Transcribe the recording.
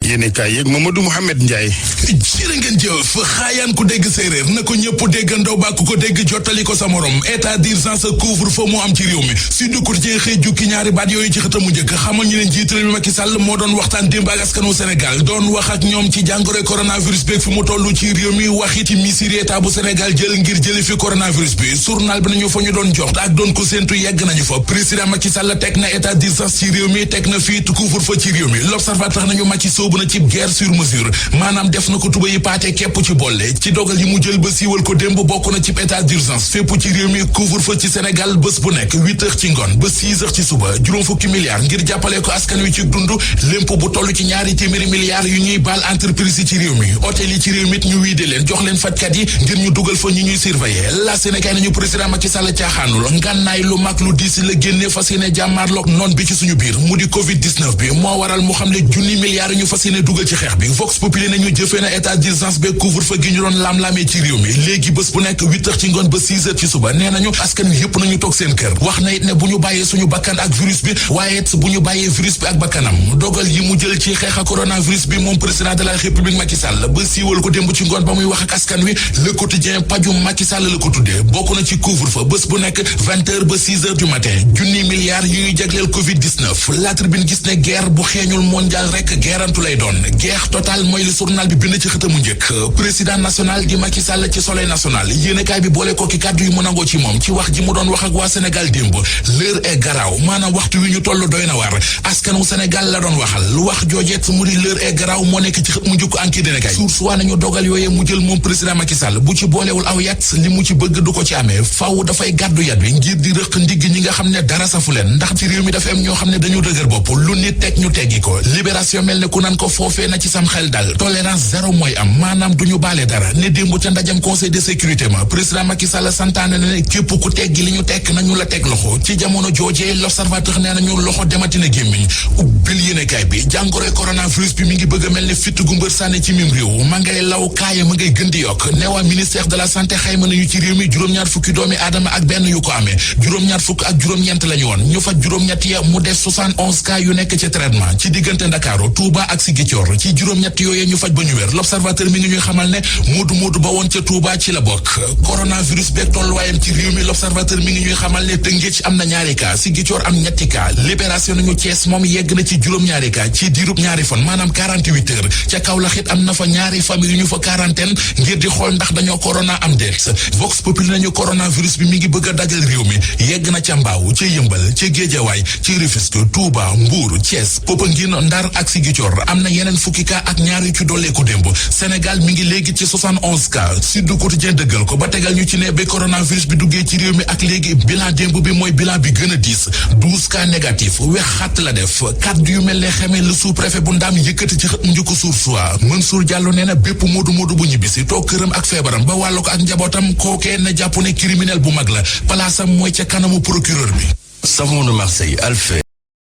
yéene kaay yeeg Mamadou Mouhamed Ndiaye. jërë ngeen jëf xaayaan ku dégg séeréer na ko ñëpp déggandoo bàkk ko dégg jottali ko sa morom état d'urgence couvre-feu moo am ci réew mi Sud Quotidien xëy jukki ñaari baat yooyu ci xëtamu njëkk xamal ñu ne njiit réew mi Macky Sall moo doon waxtaan démb ak askanu Sénégal doon wax ak ñoom ci jàngoro coronavirus beeg fi mu toll ci réew mi wax it misiri état bu Sénégal jël ngir jëli fi coronavirus bi journal bi nañu fa ñu doon jox ak doon ko séentu yegg nañu fa président Macky Sall teg na état d'urgence ci réew mi teg na fii couvre-feu ci réew mi l'observateur nañu Macky soobu na ci guerre sur mesure maanaam def na ko tuba yi paate képp ci bolle ci dogal yi mu jël ba siiwal ko démb bokk na ci état d'urgence fépp ci réew mi couvre-feu ci Sénégal bés bu nekk 8 heures ci ngoon ba 6 heures ci suba juróom fukki milliards ngir jàppale ko askan wi ci dund lémp bu toll ci ñaari téeméeri milliards yu ñuy baal entreprise yi ci réew mi hôtel yi ci réew mi ñu wiide leen jox leen fajkat yi ngir ñu dugal fa ñi ñuy surveiller la Sénégal nañu président Macky Sall caaxaanul ngànnaay lu mag lu diis la génne fas yéene jàmmaarloog noon bi ci suñu biir mu di Covid-19 bi moo waral mu xam ne junni milliards yu ñu fas yéene dugal ci xeex bi Vox Populi nañu jëfee na état d'urgence be couvre-feu gi ñu doon laam-laamee ci réew mi léegi bés bu nekk 8 heures ci ngoon ba 6 heures ci suba nee nañu askan wi yëpp nañu toog seen kër wax na it ne bu ñu bàyyee suñu bakkan ak virus bi waaye it bu ñu bàyyee virus bi ak bakkanam dogal yi mu jël ci xeex ak coronavirus bi moom président de la république Macky Sall ba siiwal ko démb ci ngoon ba muy wax ak askan wi le quotidien pajum Macky Sall la ko tuddee bokk na ci couvre-feu bés bu nekk 20 heures ba 6 heures du matin junni milliards yu ñuy jagleel Covid-19 la tribune gis ne guerre bu xeeñul mondial rek guerrantu lay doon guerre totale mooy li journal bi bind ci xëtamu njëkk président national di Macky Sall ci soleil national yéenekaay bi boole ko ki kàddu yi mu nangoo ci moom ci wax ji mu doon wax ak waa Sénégal démb l'heure est garaaw maanaam waxtu wi ñu toll doy na war askanu Sénégal la doon waxal lu wax joojeet mu di l'heure est garaaw moo nekk ci xët mu njëkk enquête yéenekaay source waa nañu dogal yooyee mu jël moom président Macky Sall bu ci boolewul aw yat li mu ci bëgg du ko ci amee faw dafay gàddu yat bi ngir di rëq ndigg ñi nga xam ne dara safu leen ndax ci réew mi dafa am ñoo xam ne dañu dëgër bopp lu nit teg ñu teggi ko libération mel ne ku nan ko foofee na ci sam xel dal tolérance zéro mooy am maanaam duñu baale dara ne démb ca ndajam conseil de sécurité ma président Macky Sall santaane na ne képp ku teggi li ñu tekk nañu la teg loxo ci jamono joojee l'observateur nee nañu loxo dematina gémmiñ ubbil yéenekaay bi jàngoroy coronavirus bi mi ngi bëgg a mel ne fitt gu mbër sànne ci mim réew ma ngay law kaaya ma ngay gën di yokk ne waa ministère de la santé xayma nañu ci réew mi juróom-ñaar fukki doomi aadama ak benn yu ko amee juróom-ñaar fukk ak juróom-ñeent lañu woon ñu faj juróom-ñett ya mu def 71 cas yu nekk ci traitement ci diggante Ndakaaru Touba ak Ziguinchor ci juróom-ñett yooyee ñu faj ba ñu wér l'observateur mi ngi ñuy xamal ne moodu ba woon ca Touba ci la bokk coronavirus beeg tolluwaayam ci réew mi l'observateur mi ngi ñuy xamal ne Tëngéej am na ñaari cas Ziguinchor am ñetti cas libération nañu Thiès moom yegg na ci juróom-ñaari cas ci diirub ñaari fan maanaam 48 heures ca Kaolack it am na fa ñaari famille yu ñu fa quarantaine ngir di xool ndax dañoo corona am déet Vox Populi nañu coronavirus bi mi ngi bëgg a dajal réew mi yegg na ca Mbaaw ca Yëmbal ca Géejawaay ci Rufisque Touba Mbour Thiès Popenguine Ndar ak Ziguinchor am na yeneen fukki cas ak ñaar yu ci dolleeku démb Sénégal mi ngi léegi ci 71 cas Sud Quotidien dëggal ko ba tegal ñu ci ne ba coronavirus bi duggee ci réew mi ak léegi bilan démb bi mooy bilan bi gën a diis 12 cas négatif wex xatt la def kaddu yu mel ne xamee le sous-préfet bu Ndaam yëkkati ci xët mu njëkk Source A Mansour Diallo nee na bépp moodu bu ñibbisi toog këram ak feebaram ba wàllu ko ak njabootam kookee na jàpp ne criminel bu mag la palaasam mooy ca kanamu procureur bi. Savon de Marseille Alfay